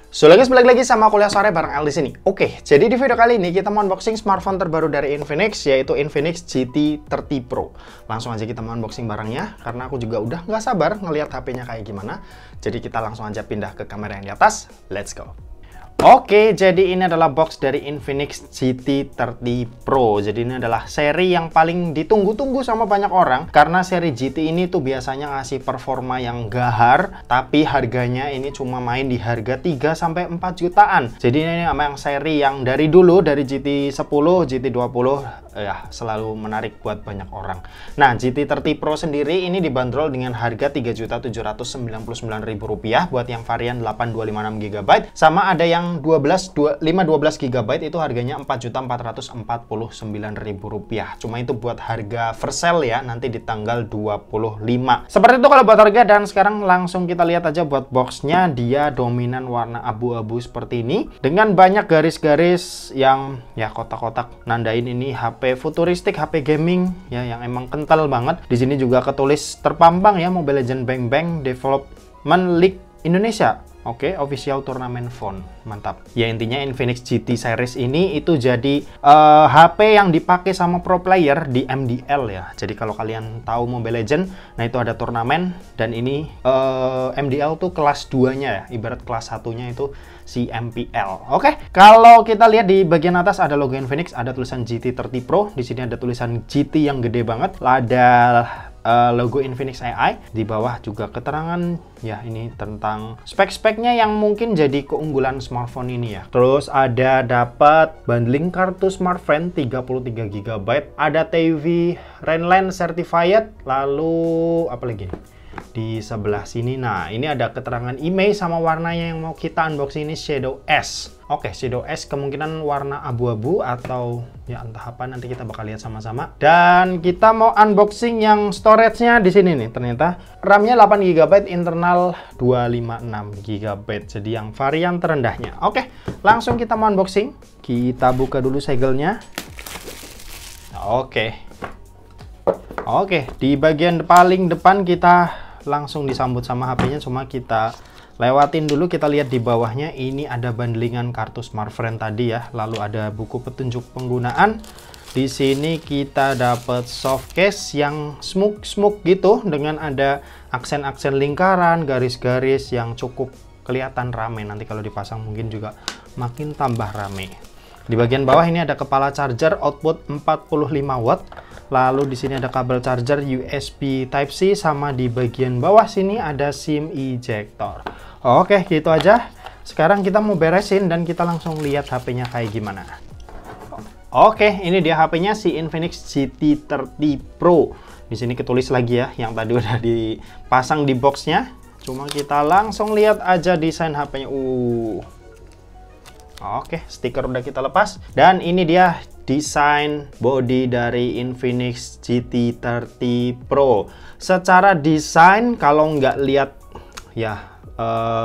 So guys, balik lagi sama kuliah sore bareng El di sini. Oke, jadi di video kali ini kita mau unboxing smartphone terbaru dari Infinix, yaitu Infinix GT 30 Pro. Langsung aja kita mau unboxing barangnya, karena aku juga udah nggak sabar ngelihat HP-nya kayak gimana. Jadi kita langsung aja pindah ke kamera yang di atas. Let's go. Oke, jadi ini adalah box dari Infinix GT 30 Pro. Jadi ini adalah seri yang paling ditunggu-tunggu sama banyak orang. Karena seri GT ini tuh biasanya ngasih performa yang gahar, tapi harganya ini cuma main di harga 3-4 jutaan. Jadi ini memang seri yang dari dulu, dari GT 10, GT 20, ya selalu menarik buat banyak orang. Nah, GT 30 Pro sendiri ini dibanderol dengan harga Rp3.799.000 buat yang varian 8256GB. Sama ada yang 512 GB itu harganya Rp4.449.000. Cuma itu buat harga first sale ya, nanti di tanggal 25. Seperti itu kalau buat harga, dan sekarang langsung kita lihat aja buat boxnya. Dia dominan warna abu-abu seperti ini dengan banyak garis-garis yang ya kotak-kotak nandain ini HP futuristik, HP gaming ya yang emang kental banget. Di sini juga ketulis terpampang ya, Mobile Legends Bang Bang Development League Indonesia. Oke, official turnamen phone. Mantap. Ya intinya Infinix GT series ini itu jadi HP yang dipakai sama pro player di MDL ya. Jadi kalau kalian tahu Mobile Legends, nah itu ada turnamen, dan ini MDL tuh kelas 2-nya ya. Ibarat kelas 1-nya itu si MPL. Oke, kalau kita lihat di bagian atas ada logo Infinix, ada tulisan GT 30 Pro. Di sini ada tulisan GT yang gede banget. Ada logo Infinix AI. Di bawah juga keterangan ya ini tentang spek-speknya yang mungkin jadi keunggulan smartphone ini ya. Terus ada dapat bundling kartu smartphone 33GB, ada TV Rainland certified, lalu apa lagi nih? Di sebelah sini, nah ini ada keterangan email sama warnanya yang mau kita unboxing ini Shadow S. Oke, Shadow S kemungkinan warna abu-abu atau ya entah apa, nanti kita bakal lihat sama-sama. Dan kita mau unboxing yang storage-nya di sini nih. Ternyata RAM-nya 8GB, internal 256GB. Jadi yang varian terendahnya. Oke, langsung kita mau unboxing. Kita buka dulu segelnya. Oke, di bagian paling depan kita langsung disambut sama HP-nya, cuma kita lewatin dulu. Kita lihat di bawahnya ini ada bundlingan kartu smartphone tadi ya, lalu ada buku petunjuk penggunaan. Di sini kita dapat soft case yang smooth gitu, dengan ada aksen-aksen lingkaran, garis-garis yang cukup kelihatan rame. Nanti kalau dipasang mungkin juga makin tambah rame. Di bagian bawah ini ada kepala charger output 45 watt. Lalu di sini ada kabel charger USB Type-C, sama di bagian bawah sini ada SIM ejector. Oke, gitu aja. Sekarang kita mau beresin dan kita langsung lihat HP-nya kayak gimana. Oke, ini dia HP-nya, si Infinix GT 30 Pro. Di sini ketulis lagi ya, yang tadi udah dipasang di boxnya. Cuma kita langsung lihat aja desain HP-nya. Oke, stiker udah kita lepas, dan ini dia desain body dari Infinix GT 30 Pro. Secara desain, kalau nggak lihat ya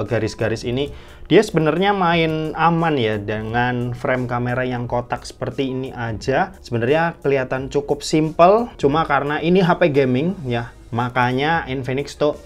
garis-garis ini, dia sebenarnya main aman ya dengan frame kamera yang kotak seperti ini aja. Sebenarnya kelihatan cukup simple, cuma karena ini HP gaming ya, makanya Infinix tuh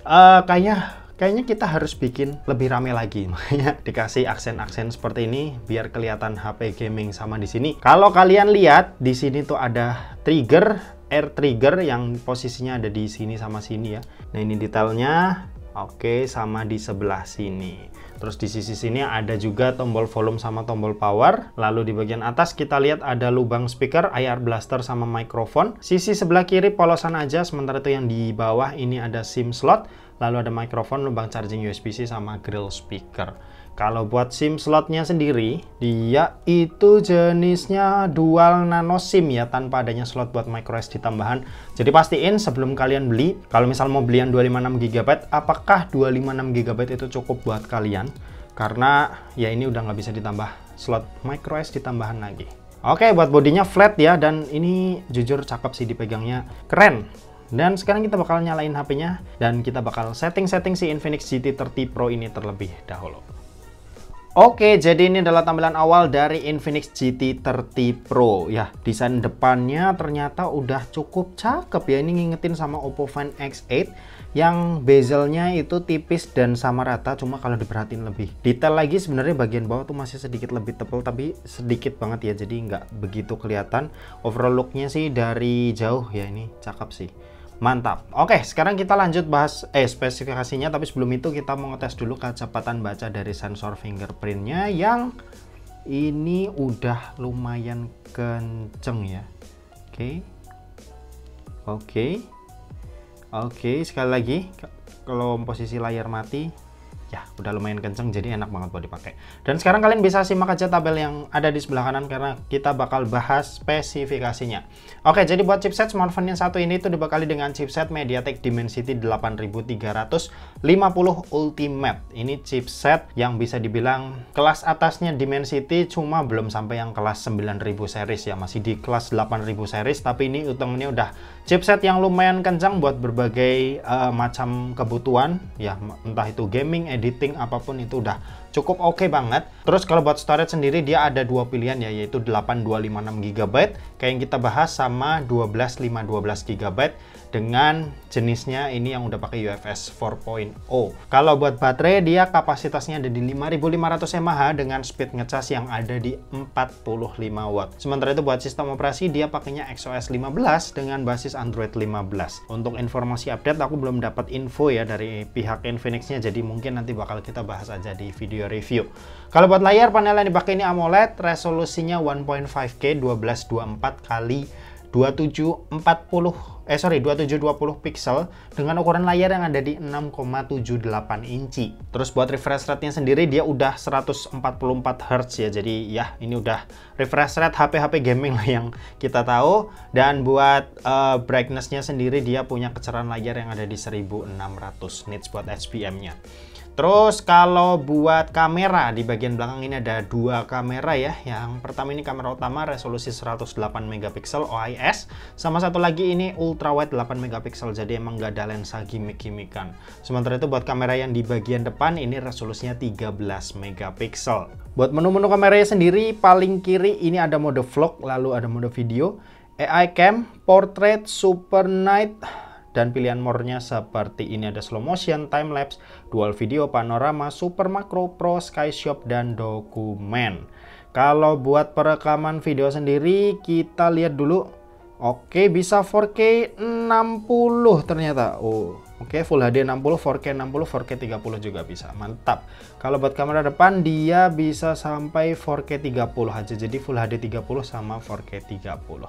kayaknya kita harus bikin lebih rame lagi, makanya dikasih aksen-aksen seperti ini biar kelihatan HP gaming. Sama di sini, kalau kalian lihat di sini tuh ada trigger, air trigger yang posisinya ada di sini sama sini ya. Nah ini detailnya. Oke, sama di sebelah sini. Terus di sisi sini ada juga tombol volume sama tombol power. Lalu di bagian atas kita lihat ada lubang speaker, IR blaster sama mikrofon. Sisi sebelah kiri polosan aja, sementara itu yang di bawah ini ada SIM slot. Lalu ada mikrofon, lubang charging USB-C sama grill speaker. Kalau buat SIM slotnya sendiri, dia itu jenisnya dual nano SIM ya, tanpa adanya slot buat microSD tambahan. Jadi pastiin sebelum kalian beli, kalau misal mau belian 256GB, apakah 256GB itu cukup buat kalian? Karena ya ini udah nggak bisa ditambah slot microSD tambahan lagi. Oke, buat bodinya flat ya, dan ini jujur cakep sih dipegangnya, keren. Dan sekarang kita bakal nyalain HP-nya, dan kita bakal setting-setting si Infinix GT 30 Pro ini terlebih dahulu. Oke, jadi ini adalah tampilan awal dari Infinix GT 30 Pro. Ya, desain depannya ternyata udah cukup cakep ya. Ini ngingetin sama Oppo Find X8. yang bezelnya itu tipis dan sama rata, cuma kalau diperhatiin lebih detail lagi sebenarnya bagian bawah tuh masih sedikit lebih tebal, tapi sedikit banget ya, jadi nggak begitu kelihatan. Overall looknya sih dari jauh ya ini cakep sih, mantap. Oke, sekarang kita lanjut bahas spesifikasinya, tapi sebelum itu kita mau ngetes dulu kecepatan baca dari sensor fingerprintnya yang ini udah lumayan kenceng ya. Oke, sekali lagi kalau posisi layar mati ya udah lumayan kenceng, jadi enak banget buat dipakai. Dan sekarang kalian bisa simak aja tabel yang ada di sebelah kanan karena kita bakal bahas spesifikasinya. Oke, jadi buat chipset smartphone yang satu ini tuh dibekali dengan chipset MediaTek Dimensity 8350 Ultimate. Ini chipset yang bisa dibilang kelas atasnya Dimensity, cuma belum sampai yang kelas 9000 series ya, masih di kelas 8000 series, tapi ini utamanya udah chipset yang lumayan kencang buat berbagai macam kebutuhan ya, entah itu gaming, editing, apapun itu udah cukup oke banget. Terus kalau buat storage sendiri dia ada dua pilihan ya, yaitu 8256 GB kayak yang kita bahas, sama 12512 GB dengan jenisnya ini yang udah pakai UFS 4.0. Kalau buat baterai dia kapasitasnya ada di 5500 mAh dengan speed ngecas yang ada di 45 watt. Sementara itu buat sistem operasi dia pakainya XOS 15 dengan basis Android 15. Untuk informasi update aku belum dapat info ya dari pihak Infinix-nya, jadi mungkin nanti bakal kita bahas aja di video review. Kalau buat layar, panel yang dipakai ini AMOLED, resolusinya 1.5K 1224 kali 2720 pixel dengan ukuran layar yang ada di 6,78 inci. Terus buat refresh rate-nya sendiri dia udah 144 Hz ya. Jadi ya ini udah refresh rate HP-HP gaming lah yang kita tahu. Dan buat brightness-nya sendiri dia punya kecerahan layar yang ada di 1600 nits buat HPM-nya. Terus kalau buat kamera di bagian belakang ini ada dua kamera ya. Yang pertama ini kamera utama resolusi 108 megapiksel OIS, sama satu lagi ini ultrawide 8 megapiksel, jadi emang nggak ada lensa gimmick-gimmickan. Sementara itu buat kamera yang di bagian depan ini resolusinya 13 megapiksel. Buat menu-menu kameranya sendiri paling kiri ini ada mode vlog, lalu ada mode video, AI cam, portrait, super night, dan pilihan mode-nya seperti ini, ada slow motion, time lapse, dual video, panorama, super makro, pro, sky shot, dan dokumen. Kalau buat perekaman video sendiri kita lihat dulu. Oke, bisa 4K 60 ternyata. Oke, Full HD 60, 4K 60, 4K 30 juga bisa. Mantap. Kalau buat kamera depan dia bisa sampai 4K 30 aja. Jadi Full HD 30 sama 4K 30.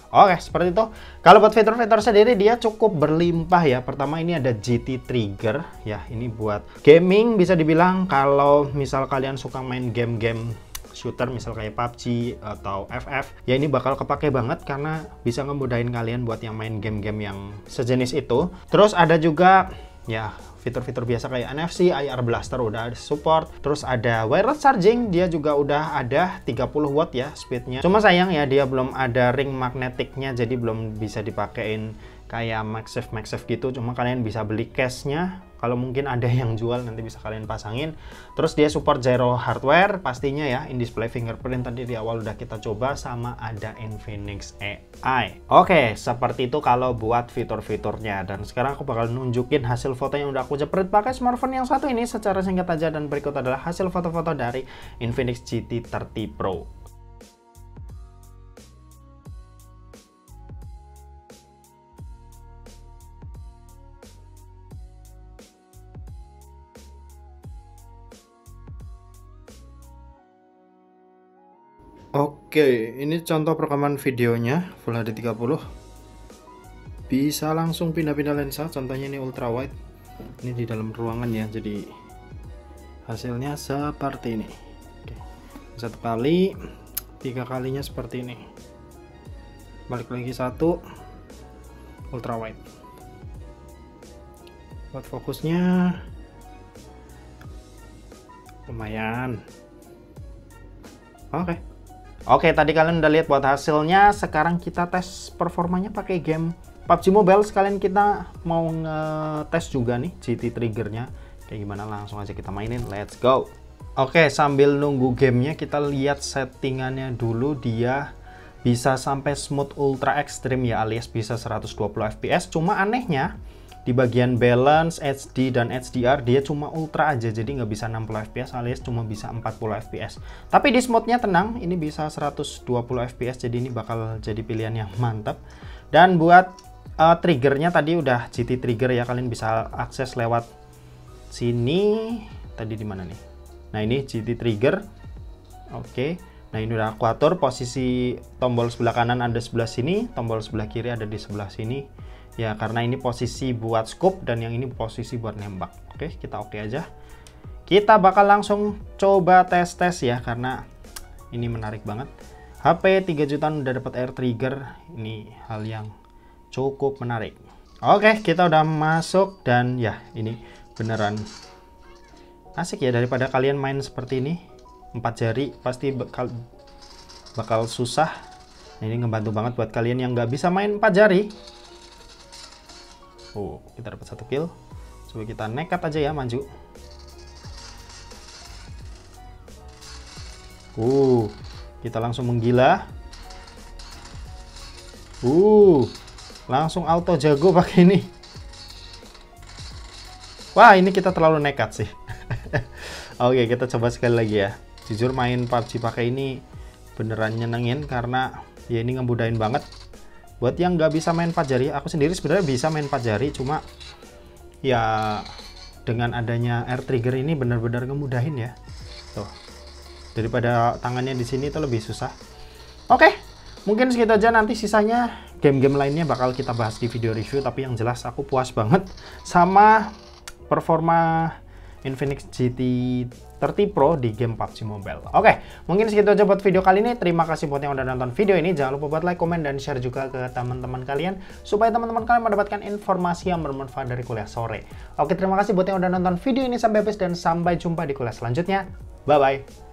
Oke, seperti itu. Kalau buat fitur-fitur sendiri dia cukup berlimpah ya. Pertama ini ada GT Trigger ya. Ini buat gaming bisa dibilang. Kalau misal kalian suka main game-game shooter misal kayak PUBG atau FF, ya ini bakal kepake banget karena bisa ngemudahin kalian buat yang main game-game yang sejenis itu. Terus ada juga ya fitur-fitur biasa kayak NFC, IR blaster udah support. Terus ada wireless charging, dia juga udah ada 30 watt ya speednya. Cuma sayang ya dia belum ada ring magnetiknya, jadi belum bisa dipakein kayak MagSafe gitu. Cuma kalian bisa beli case-nya, kalau mungkin ada yang jual nanti bisa kalian pasangin. Terus dia support gyro hardware pastinya ya, in-display fingerprint tadi di awal udah kita coba, sama ada Infinix AI. Oke, seperti itu kalau buat fitur-fiturnya. Dan sekarang aku bakal nunjukin hasil foto yang udah aku jepret pakai smartphone yang satu ini secara singkat aja, dan berikut adalah hasil foto-foto dari Infinix GT30 Pro. Oke, ini contoh perekaman videonya Full HD 30. Bisa langsung pindah-pindah lensa, contohnya ini ultra wide. Ini di dalam ruangan ya, jadi hasilnya seperti ini. Oke. Satu kali, 3 kalinya seperti ini. Balik lagi satu, ultra wide. Buat fokusnya lumayan. Oke, tadi kalian udah lihat buat hasilnya. Sekarang kita tes performanya pakai game PUBG Mobile. Sekalian kita mau ngetes juga nih GT Triggernya kayak gimana, langsung aja kita mainin. Let's go. Oke, sambil nunggu gamenya kita lihat settingannya dulu. Dia bisa sampai smooth ultra extreme ya, alias bisa 120 fps. Cuma anehnya di bagian balance, HD, dan HDR dia cuma ultra aja, jadi nggak bisa 60 fps alias cuma bisa 40 fps. Tapi di smoothnya tenang, ini bisa 120 fps, jadi ini bakal jadi pilihan yang mantap. Dan buat triggernya tadi udah GT trigger ya, kalian bisa akses lewat sini. Tadi di mana nih? Nah ini GT trigger. Oke. Nah ini udah aku atur posisi tombol sebelah kanan ada sebelah sini, tombol sebelah kiri ada di sebelah sini. Ya karena ini posisi buat scope dan yang ini posisi buat nembak. Oke, kita oke aja. Kita bakal langsung coba tes ya karena ini menarik banget. HP 3 jutaan udah dapat air trigger, ini hal yang cukup menarik. Oke, kita udah masuk dan ya ini beneran asik ya, daripada kalian main seperti ini 4 jari pasti bakal susah. Nah, ini ngebantu banget buat kalian yang nggak bisa main 4 jari. Oh, kita dapat 1 kill. Coba kita nekat aja ya, maju. Kita langsung menggila. Langsung auto jago pakai ini. Wah, ini kita terlalu nekat sih. Oke, kita coba sekali lagi ya. Jujur main PUBG pakai ini beneran nyenengin karena ya ini ngemudahin banget. Buat yang nggak bisa main 4 jari, aku sendiri sebenarnya bisa main 4 jari, cuma ya dengan adanya air trigger ini benar-benar ngemudahin ya. Tuh, daripada tangannya di sini itu lebih susah. Oke, mungkin segitu aja, nanti sisanya game-game lainnya bakal kita bahas di video review. Tapi yang jelas aku puas banget sama performa Infinix GT 30 Pro di game PUBG Mobile. Oke, mungkin segitu aja buat video kali ini. Terima kasih buat yang udah nonton video ini. Jangan lupa buat like, komen, dan share juga ke teman-teman kalian supaya teman-teman kalian mendapatkan informasi yang bermanfaat dari kuliah sore. Oke, terima kasih buat yang udah nonton video ini sampai habis dan sampai jumpa di kuliah selanjutnya. Bye-bye.